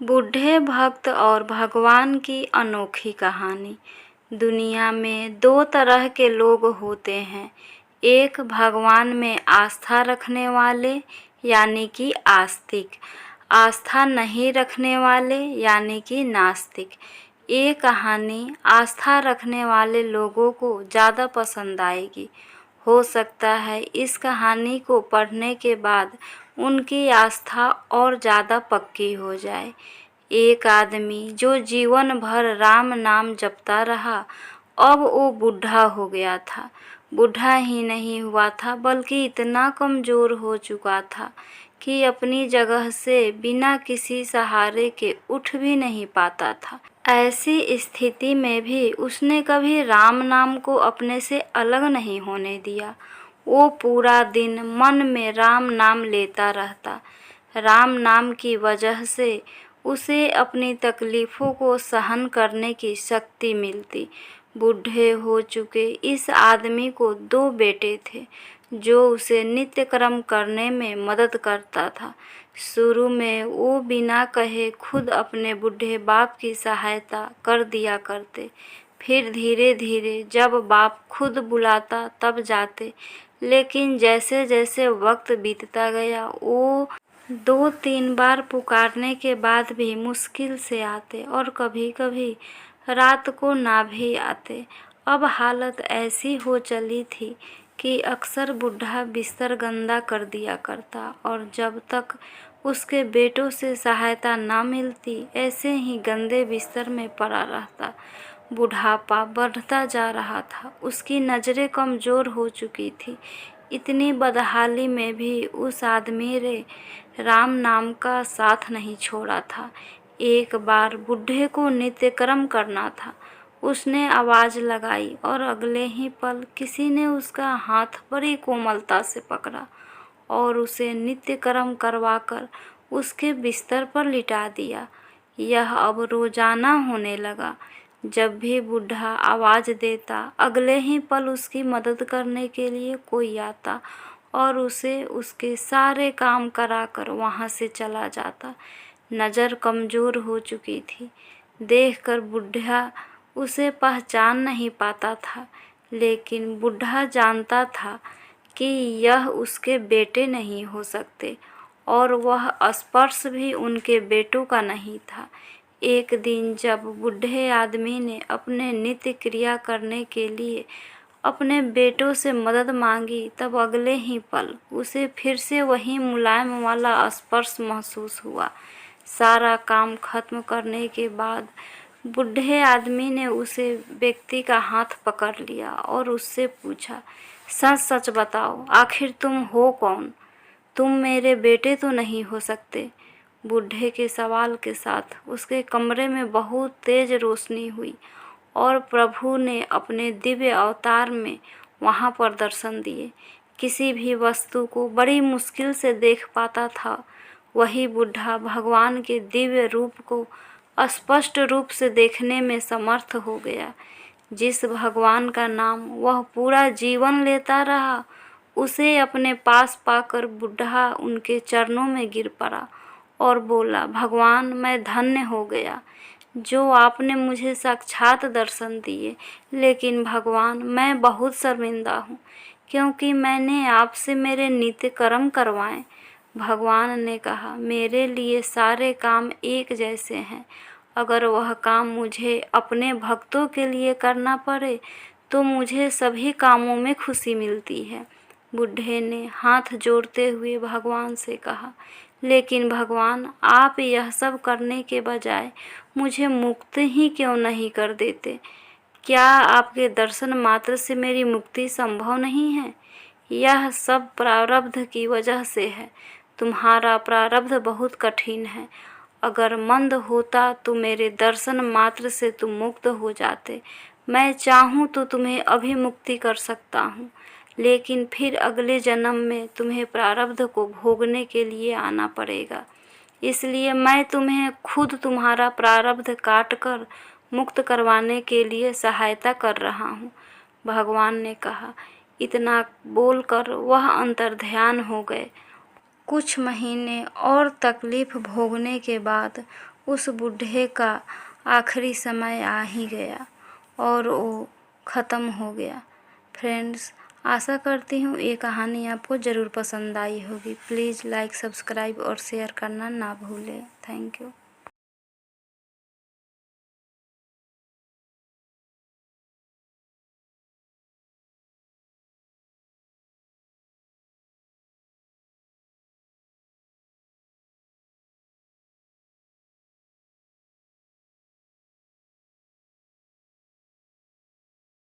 बूढ़े भक्त और भगवान की अनोखी कहानी। दुनिया में दो तरह के लोग होते हैं, एक भगवान में आस्था रखने वाले यानी कि आस्तिक, आस्था नहीं रखने वाले यानी कि नास्तिक। ये कहानी आस्था रखने वाले लोगों को ज़्यादा पसंद आएगी। हो सकता है इस कहानी को पढ़ने के बाद उनकी आस्था और ज़्यादा पक्की हो जाए। एक आदमी जो जीवन भर राम नाम जपता रहा, अब वो बूढ़ा हो गया था। बूढ़ा ही नहीं हुआ था बल्कि इतना कमज़ोर हो चुका था कि अपनी जगह से बिना किसी सहारे के उठ भी नहीं पाता था। ऐसी स्थिति में भी उसने कभी राम नाम को अपने से अलग नहीं होने दिया। वो पूरा दिन मन में राम नाम लेता रहता। राम नाम की वजह से उसे अपनी तकलीफ़ों को सहन करने की शक्ति मिलती। बूढ़े हो चुके इस आदमी को दो बेटे थे जो उसे नित्य कर्म करने में मदद करता था। शुरू में वो बिना कहे खुद अपने बूढ़े बाप की सहायता कर दिया करते, फिर धीरे धीरे जब बाप खुद बुलाता तब जाते। लेकिन जैसे जैसे वक्त बीतता गया वो 2-3 बार पुकारने के बाद भी मुश्किल से आते और कभी कभी रात को ना भी आते। अब हालत ऐसी हो चली थी कि अक्सर बूढ़ा बिस्तर गंदा कर दिया करता और जब तक उसके बेटों से सहायता ना मिलती ऐसे ही गंदे बिस्तर में पड़ा रहता। बुढ़ापा बढ़ता जा रहा था, उसकी नज़रें कमज़ोर हो चुकी थी। इतनी बदहाली में भी उस आदमी ने राम नाम का साथ नहीं छोड़ा था। एक बार बूढ़े को नित्य कर्म करना था। उसने आवाज़ लगाई और अगले ही पल किसी ने उसका हाथ बड़ी कोमलता से पकड़ा और उसे नित्य कर्म करवाकर उसके बिस्तर पर लिटा दिया। यह अब रोज़ाना होने लगा। जब भी बूढ़ा आवाज़ देता अगले ही पल उसकी मदद करने के लिए कोई आता और उसे उसके सारे काम कराकर वहाँ से चला जाता। नज़र कमज़ोर हो चुकी थी। देखकर बूढ़ा उसे पहचान नहीं पाता था, लेकिन बूढ़ा जानता था कि यह उसके बेटे नहीं हो सकते और वह स्पर्श भी उनके बेटों का नहीं था। एक दिन जब बूढ़े आदमी ने अपने नित्य क्रिया करने के लिए अपने बेटों से मदद मांगी तब अगले ही पल उसे फिर से वही मुलायम वाला स्पर्श महसूस हुआ। सारा काम खत्म करने के बाद बूढ़े आदमी ने उसे व्यक्ति का हाथ पकड़ लिया और उससे पूछा, सच सच बताओ, आखिर तुम हो कौन? तुम मेरे बेटे तो नहीं हो सकते। बूढ़े के सवाल के साथ उसके कमरे में बहुत तेज रोशनी हुई और प्रभु ने अपने दिव्य अवतार में वहाँ पर दर्शन दिए। किसी भी वस्तु को बड़ी मुश्किल से देख पाता था, वही बूढ़ा भगवान के दिव्य रूप को स्पष्ट रूप से देखने में समर्थ हो गया। जिस भगवान का नाम वह पूरा जीवन लेता रहा, उसे अपने पास पाकर बूढ़ा उनके चरणों में गिर पड़ा और बोला, भगवान मैं धन्य हो गया जो आपने मुझे साक्षात दर्शन दिए। लेकिन भगवान मैं बहुत शर्मिंदा हूँ क्योंकि मैंने आपसे मेरे नित्य कर्म करवाए। भगवान ने कहा, मेरे लिए सारे काम एक जैसे हैं। अगर वह काम मुझे अपने भक्तों के लिए करना पड़े तो मुझे सभी कामों में खुशी मिलती है। बूढ़े ने हाथ जोड़ते हुए भगवान से कहा, लेकिन भगवान आप यह सब करने के बजाय मुझे मुक्त ही क्यों नहीं कर देते? क्या आपके दर्शन मात्र से मेरी मुक्ति संभव नहीं है? यह सब प्रारब्ध की वजह से है। तुम्हारा प्रारब्ध बहुत कठिन है। अगर मंद होता तो मेरे दर्शन मात्र से तुम मुक्त हो जाते। मैं चाहूँ तो तुम्हें अभी मुक्ति कर सकता हूँ, लेकिन फिर अगले जन्म में तुम्हें प्रारब्ध को भोगने के लिए आना पड़ेगा। इसलिए मैं तुम्हें खुद तुम्हारा प्रारब्ध काट कर मुक्त करवाने के लिए सहायता कर रहा हूँ। भगवान ने कहा। इतना बोलकर वह अंतर्ध्यान हो गए। कुछ महीने और तकलीफ भोगने के बाद उस बूढ़े का आखिरी समय आ ही गया और वो ख़त्म हो गया। फ्रेंड्स, आशा करती हूँ ये कहानी आपको ज़रूर पसंद आई होगी। प्लीज़ लाइक, सब्सक्राइब और शेयर करना ना भूलें। Thank you.